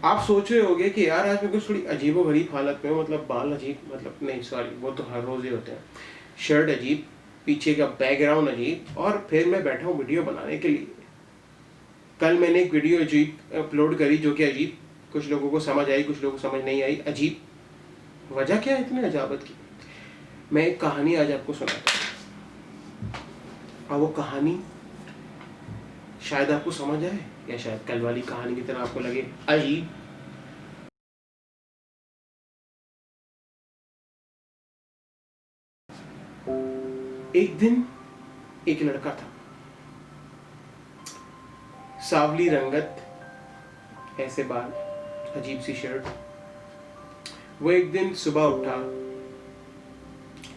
आप सोच रहे होगे कि यार आज मैं कुछ थोड़ी अजीबोगरीब हालत में हूँ, मतलब बाल अजीब, मतलब नहीं सॉरी, वो तो हर रोज़ ही होते हैं। शर्ट अजीब, पीछे का बैकग्राउंड अजीब, और फिर मैं बैठा हूँ वीडियो बनाने के लिए। कल मैंने एक वीडियो अजीब अपलोड करी जो कि अजीब, कुछ लोगों को समझ आई, कुछ लोगों को समझ नहीं आई। अजीब वजह क्या है इतने अजाबत की? मैं एक कहानी आज आपको सुनाता हूँ, और वो कहानी शायद आपको समझ आए, या शायद कल वाली कहानी की तरह आपको लगे अजीब। एक दिन एक लड़का था, सावली रंगत, ऐसे बाल, अजीब सी शर्ट। वो एक दिन सुबह उठा,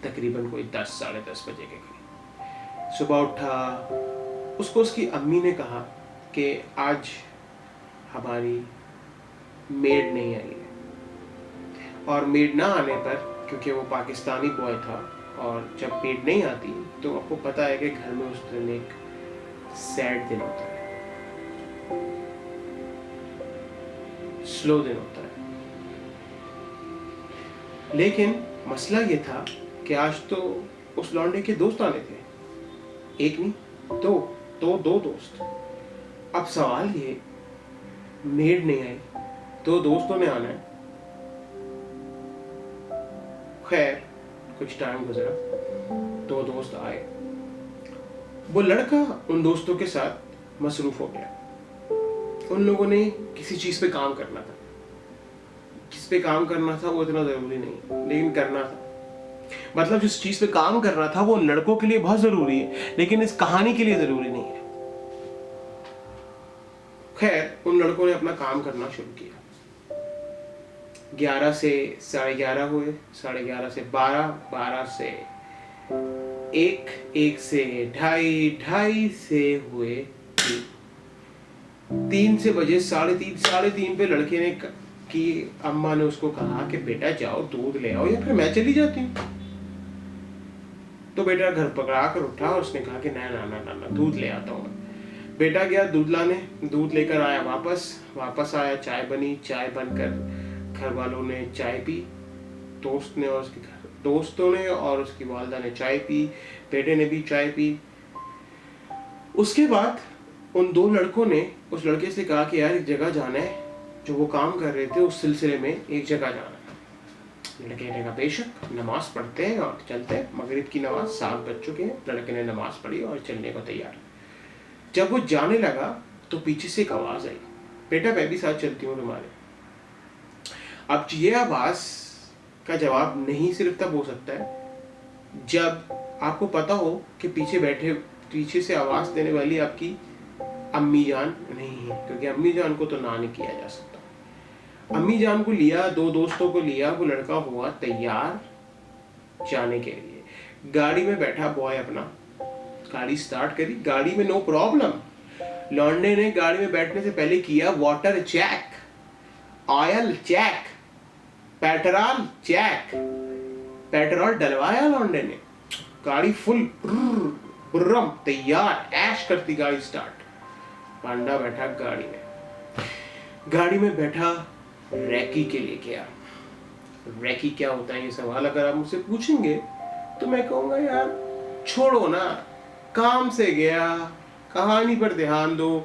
तकरीबन कोई 10 साढ़े 10 बजे के करीब सुबह उठा। उसको उसकी अम्मी ने कहा कि आज हमारी मेड नहीं आई है, और मेड ना आने पर, क्योंकि वो पाकिस्तानी बॉय था, और जब मेड नहीं आती तो आपको पता है कि घर में उस दिन एक सैड दिन होता है, स्लो दिन होता है। लेकिन मसला ये था कि आज तो उस लौंडे के दोस्त आने थे, एक नहीं, दो दोस्त। अब सवाल ये, मेड नहीं आई, दो दोस्तों ने आना है। खैर कुछ टाइम गुजरा, दो दोस्त आए। वो लड़का उन दोस्तों के साथ मसरूफ हो गया। उन लोगों ने किसी चीज पे काम करना था, किस पे काम करना था वो इतना जरूरी नहीं, लेकिन करना था। मतलब जिस चीज पे काम करना था वो लड़कों के लिए बहुत जरूरी है, लेकिन इस कहानी के लिए जरूरी नहीं है। खैर उन लड़कों ने अपना काम करना शुरू किया। 11 से 11:30 हुए, 11:30 से 12, 12 से 1, 1 से 2:30, 2:30 से हुए 3 से बजे 3:30, 3:30 पे लड़के ने की अम्मा ने उसको कहा कि बेटा जाओ दूध ले आओ, या फिर मैं चली जाती हूँ। तो बेटा घर पकड़ा कर उठा और उसने कहा कि ना ना ना ना, ना दूध ले आता हूँ। बेटा गया दूध लाने, दूध लेकर आया, वापस आया, चाय बनी, चाय बनकर घर वालों ने चाय पी, दोस्तों ने और उसकी वालदा ने चाय पी, बेटे ने भी चाय पी। उसके बाद उन दो लड़कों ने उस लड़के से कहा कि यार एक जगह जाना है, जो वो काम कर रहे थे उस सिलसिले में एक जगह जाना है। लड़के ने कहा बेशक, नमाज पढ़ते हैं और चलते हैं। मगरिब की नमाज 7 बज चुके हैं, लड़के ने नमाज पढ़ी और चलने को तैयार। जब वो जाने लगा तो पीछे से एक आवाज आई, बेटा मैं भी साथ चलती हूँ तुम्हारे। अब ये आवाज का जवाब नहीं सिर्फ तब हो सकता है जब आपको पता हो कि पीछे से आवाज देने वाली आपकी अम्मी जान नहीं है, क्योंकि अम्मी जान को तो ना नहीं किया जा सकता। अम्मी जान को लिया, दो दोस्तों को लिया, वो लड़का हुआ तैयार जाने के लिए। गाड़ी में बैठा बॉय अपना, गाड़ी स्टार्ट करी, गाड़ी में नो प्रॉब्लम। लौंडे ने गाड़ी में बैठने से पहले किया water check, oil check, petrol check, petrol डलवाया लौंडे ने। गाड़ी फुल बुर्रम तैयार, ऐश करती गाड़ी स्टार्ट। पांडा बैठा गाड़ी में बैठा, रैकी के लिए गया। रैकी क्या होता है ये सवाल अगर आप मुझसे पूछेंगे तो मैं कहूंगा यार छोड़ो ना, काम से गया, कहानी पर ध्यान दो,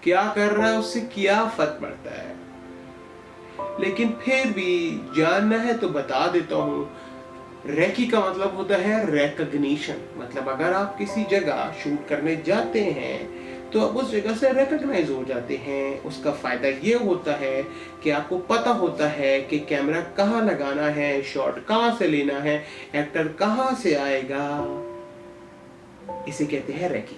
क्या कर रहा है उससे क्या फर्क पड़ता है। लेकिन फिर भी जानना है तो बता देता हूं, रैकी का मतलब होता है रिकॉग्निशन। मतलब अगर आप किसी जगह शूट करने जाते हैं तो आप उस जगह से रिकॉग्नाइज हो जाते हैं। उसका फायदा ये होता है कि आपको पता होता है कि कैमरा कहाँ लगाना है, शॉट कहाँ से लेना है, एक्टर कहाँ से आएगा। इसे कहते हैं रैकी।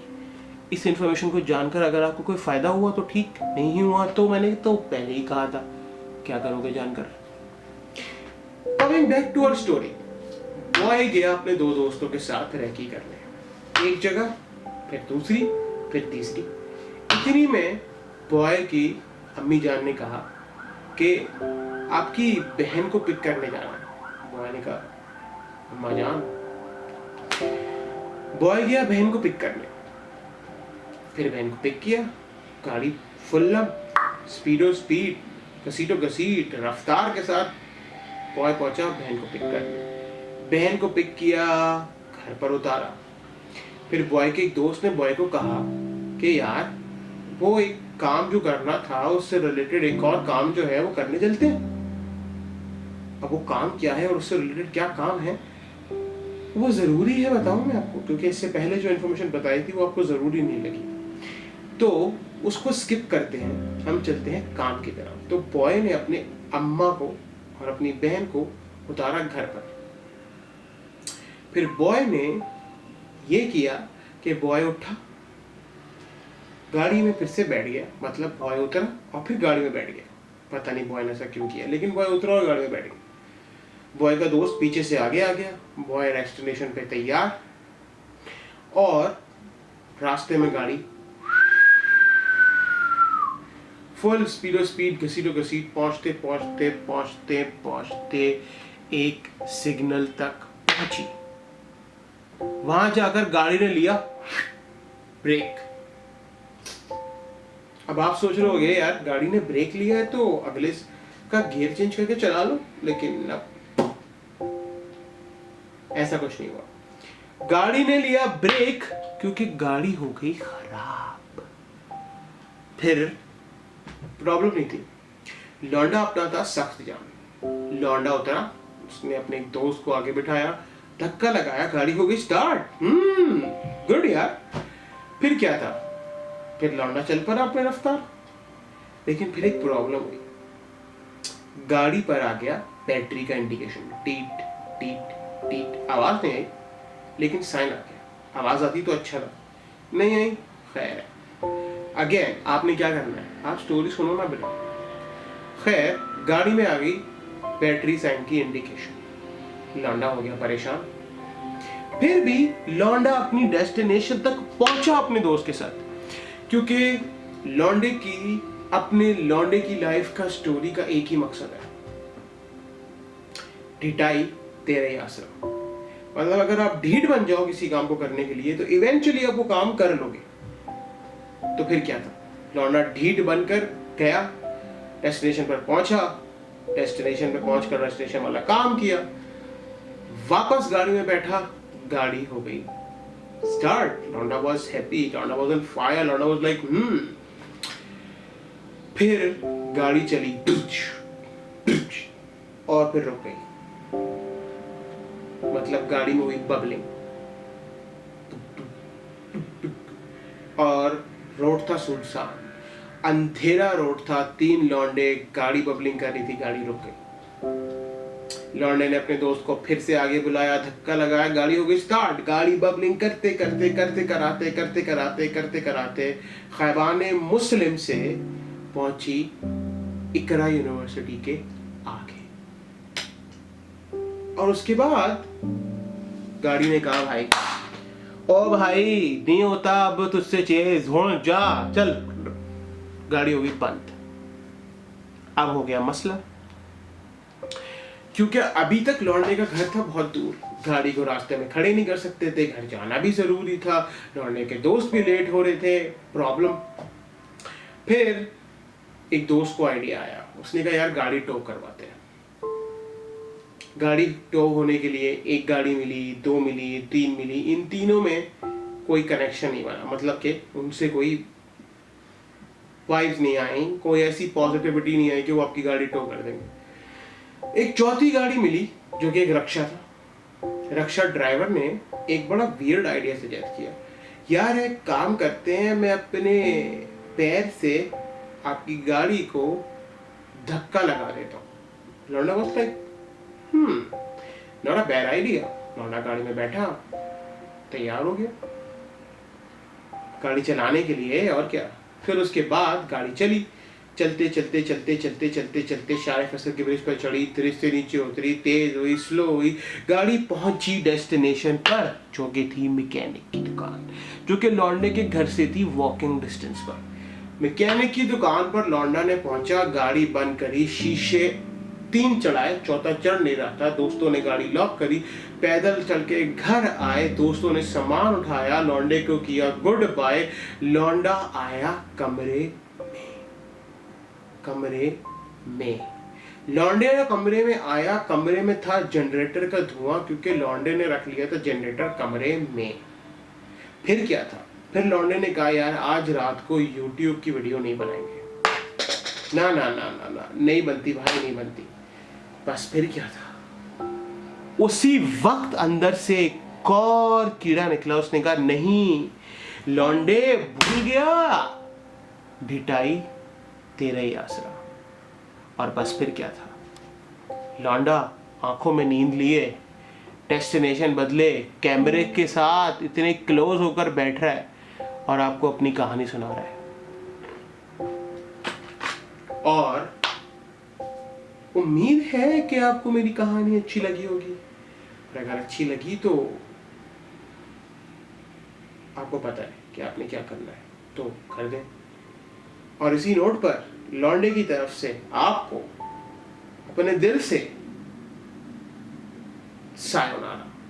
इस इंफॉर्मेशन को जानकर अगर आपको कोई फायदा हुआ तो ठीक, नहीं हुआ तो मैंने तो पहले ही कहा था, क्या करोगे जानकर। Coming back to our story, boy गया अपने दो दोस्तों के साथ रैकी करने, एक जगह, फिर दूसरी, फिर तीसरी। इतनी में बॉय की अम्मी जान ने कहा कि आपकी बहन को पिक करने जाना है। बॉय ने कहा अम्मा जान। बॉय गया बहन को पिक करने, फिर बहन को पिक किया, गाड़ी फुल स्पीड, घसीटो घसीट रफ्तार के साथ बॉय पहुंचा बहन को पिक करने। बहन को पिक किया, घर पर उतारा। फिर बॉय के एक दोस्त ने बॉय को कहा कि यार वो एक काम जो करना था उससे रिलेटेड एक और काम जो है वो करने चलते हैं। अब वो काम क्या है और उससे रिलेटेड क्या काम है वो जरूरी है बताऊं मैं आपको, क्योंकि इससे पहले जो इन्फॉर्मेशन बताई थी वो आपको जरूरी नहीं लगी, तो उसको स्किप करते हैं, हम चलते हैं काम की तरफ। तो बॉय ने अपने अम्मा को और अपनी बहन को उतारा घर पर। फिर बॉय ने ये किया कि बॉय उठा, गाड़ी में फिर से बैठ गया, मतलब बॉय उतरा और फिर गाड़ी में बैठ गया। पता नहीं बॉय ने ऐसा क्यों किया, लेकिन बॉय उतरा और गाड़ी में बैठ गया। बॉय का दोस्त पीछे से आगे आ गया, बॉय डेस्टिनेशन पे तैयार, और रास्ते में गाड़ी फुल स्पीड घसीटो घसीट पहुंचते पहुंचते पहुंचते पहुंचते एक सिग्नल तक पहुंची। वहां जाकर गाड़ी ने लिया ब्रेक। अब आप सोच रहे होंगे यार गाड़ी ने ब्रेक लिया है तो अगले का गियर चेंज करके चला लो, लेकिन अब ऐसा कुछ नहीं हुआ। गाड़ी ने लिया ब्रेक क्योंकि गाड़ी हो गई खराब। फिर प्रॉब्लम नहीं थी, लौंडा अपना था सख्त जाम। लौंडा उतरा, उसने अपने एक दोस्त को आगे बिठाया, धक्का लगाया, गाड़ी हो गई स्टार्ट। गुड यार। फिर क्या था, फिर लौंडा चल पड़ा अपने रफ्तार। लेकिन फिर एक प्रॉब्लम हुई, गाड़ी पर आ गया बैटरी का इंडिकेशन, टीट टीट टीट। आवाज नहीं आई लेकिन साइन आ गया। आवाज आती तो अच्छा था, नहीं आई, खैर अगेन आपने क्या करना है, आप स्टोरी सुनो ना बेटा। खैर गाड़ी में आ गई बैटरी साइन की इंडिकेशन, लौंडा हो गया परेशान। फिर भी लौंडा अपनी डेस्टिनेशन तक पहुंचा अपने दोस्त के साथ, क्योंकि लौंडे की लाइफ का स्टोरी का एक ही मकसद है, ढिठाई तेरे आसरा। मतलब अगर आप ढीठ बन जाओ किसी काम को करने के लिए तो इवेंचुअली आप वो काम कर लोगे। तो फिर क्या था, लौंडा ढीठ बनकर गया, डेस्टिनेशन पर पहुंचा, डेस्टिनेशन पे पहुंचकर डेस्टिनेशन वाला काम किया, वापस गाड़ी में बैठा, गाड़ी हो गई स्टार्ट। लौंडा वाज हैप्पी, लौंडा वाज ऑन फायर, लौंडा वाज लाइक फिर गाड़ी चली और फिर रुक गई, मतलब गाड़ी में हुई बबलिंग, और रोड था सुनसान, अंधेरा रोड था, 3 लौंडे, गाड़ी बबलिंग कर रही थी, गाड़ी रुक गई। लौंडे ने अपने दोस्त को फिर से आगे बुलाया, धक्का लगाया, गाड़ी हो गई स्टार्ट। गाड़ी बबलिंग करते करते करते कराते करते कराते करते कराते खैबाने मुस्लिम से पहुंची इकरा यूनिवर्सिटी के आगे। और उसके बाद गाड़ी ने कहा भाई, ओ भाई नहीं होता अब तुझसे चेज हो, जा चल। गाड़ी हो गई बंद। अब हो गया मसला, क्योंकि अभी तक लौंडे का घर था बहुत दूर, गाड़ी को रास्ते में खड़े नहीं कर सकते थे, घर जाना भी जरूरी था, लौंडे के दोस्त भी लेट हो रहे थे, प्रॉब्लम। फिर एक दोस्त को आइडिया आया, उसने कहा यार गाड़ी टो करवाते हैं। गाड़ी टो होने के लिए एक गाड़ी मिली, 2 मिली, 3 मिली, इन तीनों में कोई कनेक्शन नहीं बना, मतलब कि उनसे कोई वाइब्स नहीं आई, कोई ऐसी पॉजिटिविटी नहीं आई कि वो आपकी गाड़ी टो कर देंगे। एक चौथी गाड़ी मिली जो कि एक रक्षा था। रक्षा ड्राइवर ने एक बड़ा वियर्ड आइडिया सजेस्ट किया, यार एक काम करते हैं, मैं अपने पैर से आपकी गाड़ी को धक्का लगा देता हूँ। लौंडा बस like not a bad idea. लौंडा गाड़ी में बैठा, तैयार हो गया गाड़ी चलाने के लिए, और क्या। फिर उसके बाद गाड़ी चली, चलते चलते चलते चलते चलते चलते शारे फैसल के ब्रिज पर चढ़ी, ब्रिज से नीचे उतरी, तेज हुई, स्लो हुई, गाड़ी पहुंची डेस्टिनेशन पर, जो कि थी मैकेनिक की दुकान, जो कि लौंडे के घर से थी वॉकिंग डिस्टेंस पर। मैकेनिक की दुकान पर लौंडा ने पहुंचा, गाड़ी बंद करी, शीशे 3 चढ़ाए, चौथा चढ़ नहीं रहा था, दोस्तों ने गाड़ी लॉक करी, पैदल चल के घर आए, दोस्तों ने सामान उठाया, लौंडे को किया गुड बाय। लौंडा आया कमरे में। लौंडे ने कमरे में आया, कमरे में था जनरेटर का धुआं, क्योंकि लौंडे ने रख लिया था जनरेटर कमरे में। फिर क्या था? फिर लौंडे ने कहा यार आज रात को यूट्यूब की वीडियो नहीं बनाएंगे। ना ना ना ना ना, नहीं बनती भाई, नहीं बनती। बस फिर क्या था? उसी वक्त अंदर से एक और कीड़ा निकला। उसने कहा नहीं लौंडे, भूल गया, भिटाई तेरा ही आसरा। और बस फिर क्या था? लौंडा आंखों में नींद लिए, डेस्टिनेशन बदले, कैमरे के साथ इतने क्लोज होकर बैठ रहा है और आपको अपनी कहानी सुना रहा है। और उम्मीद है कि आपको मेरी कहानी अच्छी लगी होगी। और अगर अच्छी लगी तो आपको पता है कि आपने क्या करना है, तो कर दें। और इसी नोट पर लौंडे की तरफ से आपको अपने दिल से सायोनारा।